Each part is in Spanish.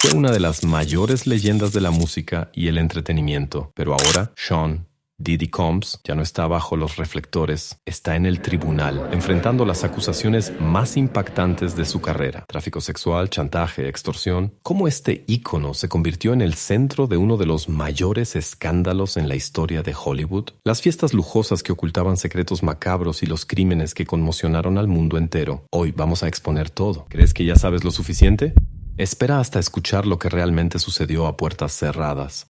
Fue una de las mayores leyendas de la música y el entretenimiento, pero ahora Sean Diddy Combs ya no está bajo los reflectores, está en el tribunal, enfrentando las acusaciones más impactantes de su carrera. Tráfico sexual, chantaje, extorsión. ¿Cómo este ícono se convirtió en el centro de uno de los mayores escándalos en la historia de Hollywood? Las fiestas lujosas que ocultaban secretos macabros y los crímenes que conmocionaron al mundo entero. Hoy vamos a exponer todo. ¿Crees que ya sabes lo suficiente? Espera hasta escuchar lo que realmente sucedió a puertas cerradas.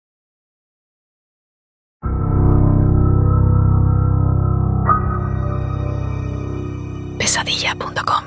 Pesadilla.com.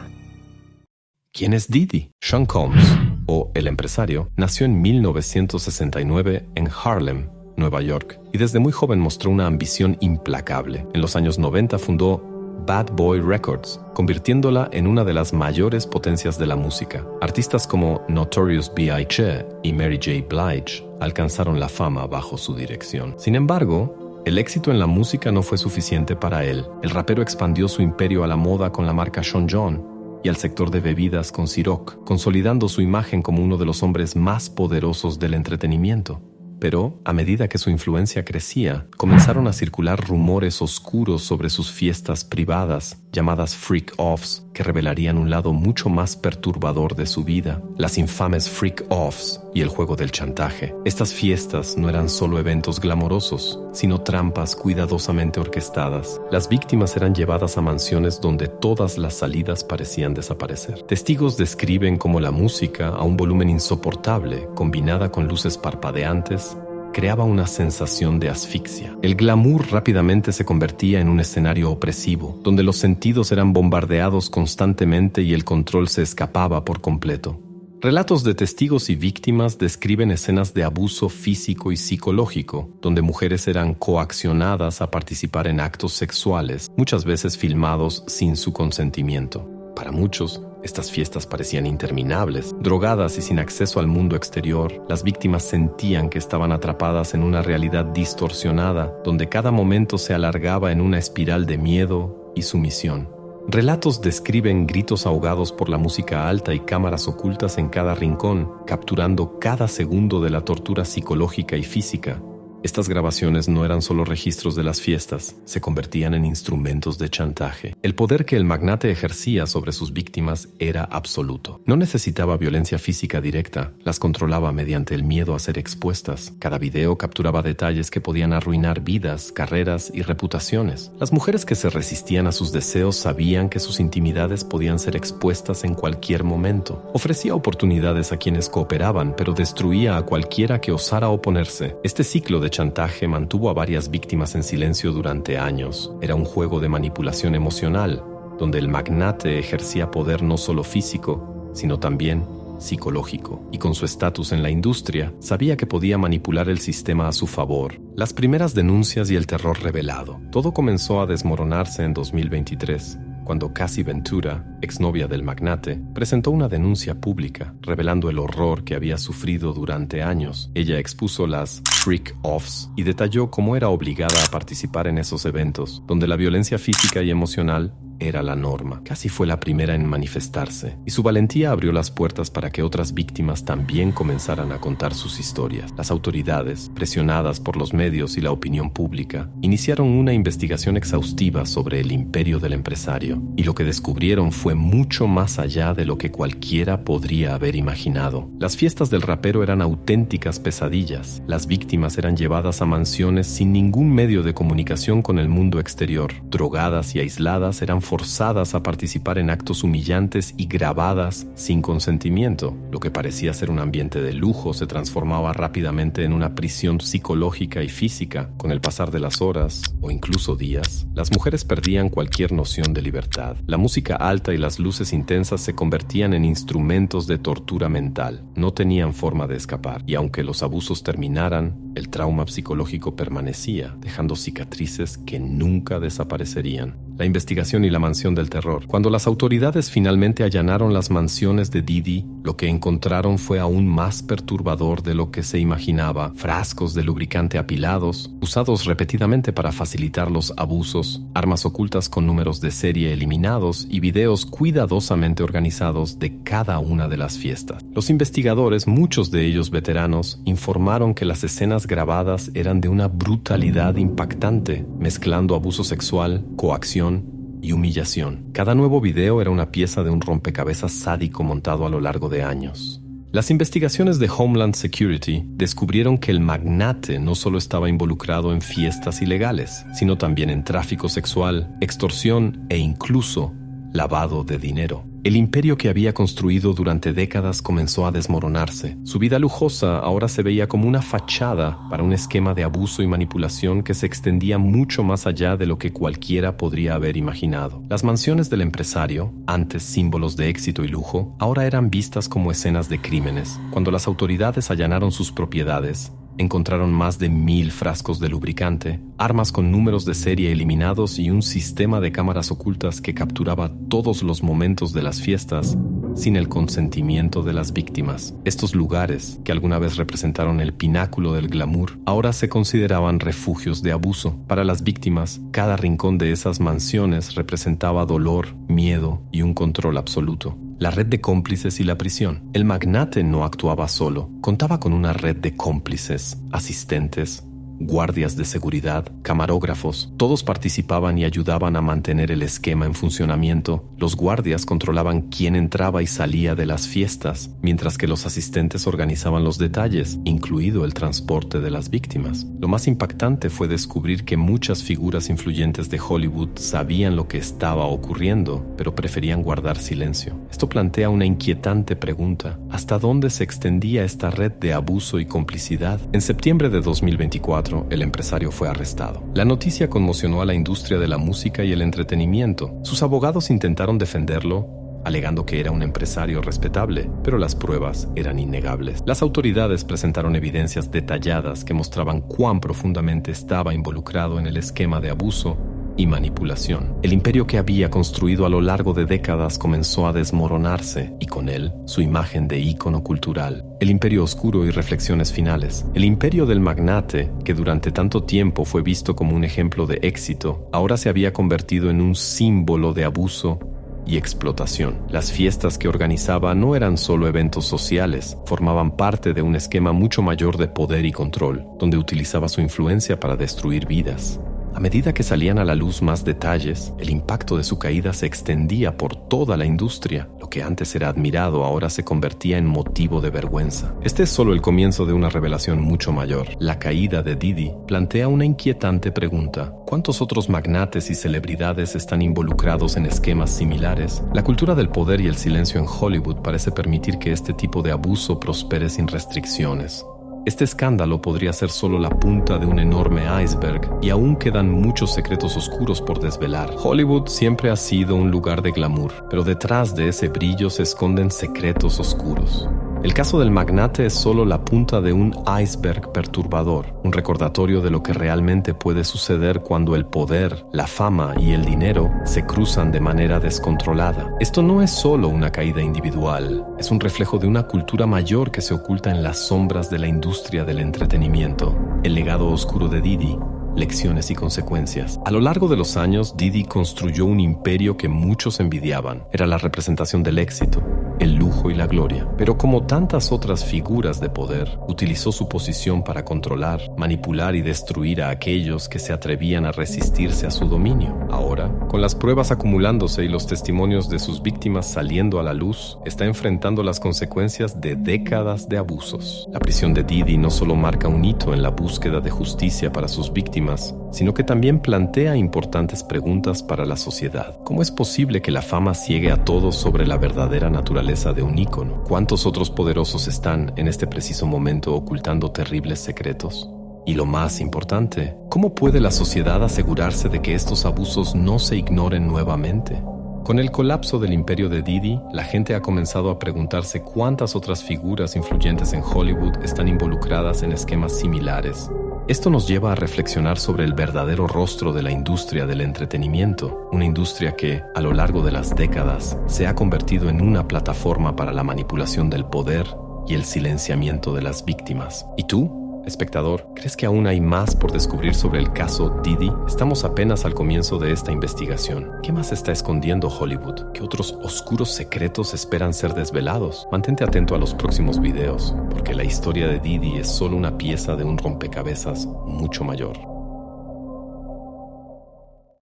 ¿Quién es Diddy? Sean Combs, o El Empresario, nació en 1969 en Harlem, Nueva York, y desde muy joven mostró una ambición implacable. En los años 90 fundó Bad Boy Records, convirtiéndola en una de las mayores potencias de la música. Artistas como Notorious B.I.G. y Mary J. Blige alcanzaron la fama bajo su dirección. Sin embargo, el éxito en la música no fue suficiente para él. El rapero expandió su imperio a la moda con la marca Sean John y al sector de bebidas con Ciroc, consolidando su imagen como uno de los hombres más poderosos del entretenimiento. Pero, a medida que su influencia crecía, comenzaron a circular rumores oscuros sobre sus fiestas privadas, llamadas freak-offs, que revelarían un lado mucho más perturbador de su vida, las infames freak-offs y el juego del chantaje. Estas fiestas no eran solo eventos glamorosos, sino trampas cuidadosamente orquestadas. Las víctimas eran llevadas a mansiones donde todas las salidas parecían desaparecer. Testigos describen cómo la música, a un volumen insoportable, combinada con luces parpadeantes, creaba una sensación de asfixia. El glamour rápidamente se convertía en un escenario opresivo, donde los sentidos eran bombardeados constantemente y el control se escapaba por completo. Relatos de testigos y víctimas describen escenas de abuso físico y psicológico, donde mujeres eran coaccionadas a participar en actos sexuales, muchas veces filmados sin su consentimiento. Para muchos, estas fiestas parecían interminables. Drogadas y sin acceso al mundo exterior, las víctimas sentían que estaban atrapadas en una realidad distorsionada, donde cada momento se alargaba en una espiral de miedo y sumisión. Relatos describen gritos ahogados por la música alta y cámaras ocultas en cada rincón, capturando cada segundo de la tortura psicológica y física. Estas grabaciones no eran solo registros de las fiestas, se convertían en instrumentos de chantaje. El poder que el magnate ejercía sobre sus víctimas era absoluto. No necesitaba violencia física directa, las controlaba mediante el miedo a ser expuestas. Cada video capturaba detalles que podían arruinar vidas, carreras y reputaciones. Las mujeres que se resistían a sus deseos sabían que sus intimidades podían ser expuestas en cualquier momento. Ofrecía oportunidades a quienes cooperaban, pero destruía a cualquiera que osara oponerse. Este ciclo de chantaje mantuvo a varias víctimas en silencio durante años. Era un juego de manipulación emocional, donde el magnate ejercía poder no solo físico, sino también psicológico. Y con su estatus en la industria, sabía que podía manipular el sistema a su favor. Las primeras denuncias y el terror revelado. Todo comenzó a desmoronarse en 2023. Cuando Cassie Ventura, exnovia del magnate, presentó una denuncia pública, revelando el horror que había sufrido durante años. Ella expuso las freak-offs y detalló cómo era obligada a participar en esos eventos, donde la violencia física y emocional era la norma. Cassie fue la primera en manifestarse, y su valentía abrió las puertas para que otras víctimas también comenzaran a contar sus historias. Las autoridades, presionadas por los medios y la opinión pública, iniciaron una investigación exhaustiva sobre el imperio del empresario, y lo que descubrieron fue mucho más allá de lo que cualquiera podría haber imaginado. Las fiestas del rapero eran auténticas pesadillas. Las víctimas eran llevadas a mansiones sin ningún medio de comunicación con el mundo exterior. Drogadas y aisladas eran forzadas a participar en actos humillantes y grabadas sin consentimiento. Lo que parecía ser un ambiente de lujo se transformaba rápidamente en una prisión psicológica y física. Con el pasar de las horas, o incluso días, las mujeres perdían cualquier noción de libertad. La música alta y las luces intensas se convertían en instrumentos de tortura mental. No tenían forma de escapar, y aunque los abusos terminaran, el trauma psicológico permanecía, dejando cicatrices que nunca desaparecerían. la investigación y la mansión del terror. Cuando las autoridades finalmente allanaron las mansiones de Didi, lo que encontraron fue aún más perturbador de lo que se imaginaba. Frascos de lubricante apilados, usados repetidamente para facilitar los abusos, armas ocultas con números de serie eliminados y videos cuidadosamente organizados de cada una de las fiestas. Los investigadores, muchos de ellos veteranos, informaron que las escenas grabadas eran de una brutalidad impactante, mezclando abuso sexual, coacción y humillación. Cada nuevo video era una pieza de un rompecabezas sádico montado a lo largo de años. Las investigaciones de Homeland Security descubrieron que el magnate no solo estaba involucrado en fiestas ilegales, sino también en tráfico sexual, extorsión e incluso lavado de dinero. El imperio que había construido durante décadas comenzó a desmoronarse. Su vida lujosa ahora se veía como una fachada para un esquema de abuso y manipulación que se extendía mucho más allá de lo que cualquiera podría haber imaginado. Las mansiones del empresario, antes símbolos de éxito y lujo, ahora eran vistas como escenas de crímenes. Cuando las autoridades allanaron sus propiedades, encontraron más de 1000 frascos de lubricante, armas con números de serie eliminados y un sistema de cámaras ocultas que capturaba todos los momentos de las fiestas sin el consentimiento de las víctimas. Estos lugares, que alguna vez representaron el pináculo del glamour, ahora se consideraban refugios de abuso. Para las víctimas, cada rincón de esas mansiones representaba dolor, miedo y un control absoluto. La red de cómplices y la prisión. El magnate no actuaba solo, contaba con una red de cómplices, asistentes, guardias de seguridad, camarógrafos. Todos participaban y ayudaban a mantener el esquema en funcionamiento. Los guardias controlaban quién entraba y salía de las fiestas, mientras que los asistentes organizaban los detalles, incluido el transporte de las víctimas. Lo más impactante fue descubrir que muchas figuras influyentes de Hollywood sabían lo que estaba ocurriendo, pero preferían guardar silencio. Esto plantea una inquietante pregunta: ¿hasta dónde se extendía esta red de abuso y complicidad? En septiembre de 2024, el empresario fue arrestado. La noticia conmocionó a la industria de la música y el entretenimiento. Sus abogados intentaron defenderlo, alegando que era un empresario respetable, pero las pruebas eran innegables. Las autoridades presentaron evidencias detalladas que mostraban cuán profundamente estaba involucrado en el esquema de abuso y manipulación. El imperio que había construido a lo largo de décadas comenzó a desmoronarse, y con él, su imagen de ícono cultural. El imperio oscuro y reflexiones finales. El imperio del magnate, que durante tanto tiempo fue visto como un ejemplo de éxito, ahora se había convertido en un símbolo de abuso y explotación. Las fiestas que organizaba no eran solo eventos sociales, formaban parte de un esquema mucho mayor de poder y control, donde utilizaba su influencia para destruir vidas. A medida que salían a la luz más detalles, el impacto de su caída se extendía por toda la industria. Lo que antes era admirado ahora se convertía en motivo de vergüenza. Este es solo el comienzo de una revelación mucho mayor. La caída de Didi plantea una inquietante pregunta: ¿cuántos otros magnates y celebridades están involucrados en esquemas similares? La cultura del poder y el silencio en Hollywood parece permitir que este tipo de abuso prospere sin restricciones. Este escándalo podría ser solo la punta de un enorme iceberg, y aún quedan muchos secretos oscuros por desvelar. Hollywood siempre ha sido un lugar de glamour, pero detrás de ese brillo se esconden secretos oscuros. El caso del magnate es solo la punta de un iceberg perturbador, un recordatorio de lo que realmente puede suceder cuando el poder, la fama y el dinero se cruzan de manera descontrolada. Esto no es solo una caída individual, es un reflejo de una cultura mayor que se oculta en las sombras de la industria del entretenimiento. El legado oscuro de Didi, lecciones y consecuencias. A lo largo de los años, Didi construyó un imperio que muchos envidiaban. Era la representación del éxito, el lujo y la gloria. Pero como tantas otras figuras de poder, utilizó su posición para controlar, manipular y destruir a aquellos que se atrevían a resistirse a su dominio. Ahora, con las pruebas acumulándose y los testimonios de sus víctimas saliendo a la luz, está enfrentando las consecuencias de décadas de abusos. La prisión de Didi no solo marca un hito en la búsqueda de justicia para sus víctimas, sino que también plantea importantes preguntas para la sociedad. ¿Cómo es posible que la fama ciegue a todos sobre la verdadera naturaleza de un ícono? ¿Cuántos otros poderosos están en este preciso momento ocultando terribles secretos? Y lo más importante, ¿cómo puede la sociedad asegurarse de que estos abusos no se ignoren nuevamente? Con el colapso del imperio de Didi, la gente ha comenzado a preguntarse cuántas otras figuras influyentes en Hollywood están involucradas en esquemas similares. Esto nos lleva a reflexionar sobre el verdadero rostro de la industria del entretenimiento, una industria que, a lo largo de las décadas, se ha convertido en una plataforma para la manipulación del poder y el silenciamiento de las víctimas. ¿Y tú? Espectador, ¿crees que aún hay más por descubrir sobre el caso Diddy? Estamos apenas al comienzo de esta investigación. ¿Qué más está escondiendo Hollywood? ¿Qué otros oscuros secretos esperan ser desvelados? Mantente atento a los próximos videos, porque la historia de Diddy es solo una pieza de un rompecabezas mucho mayor.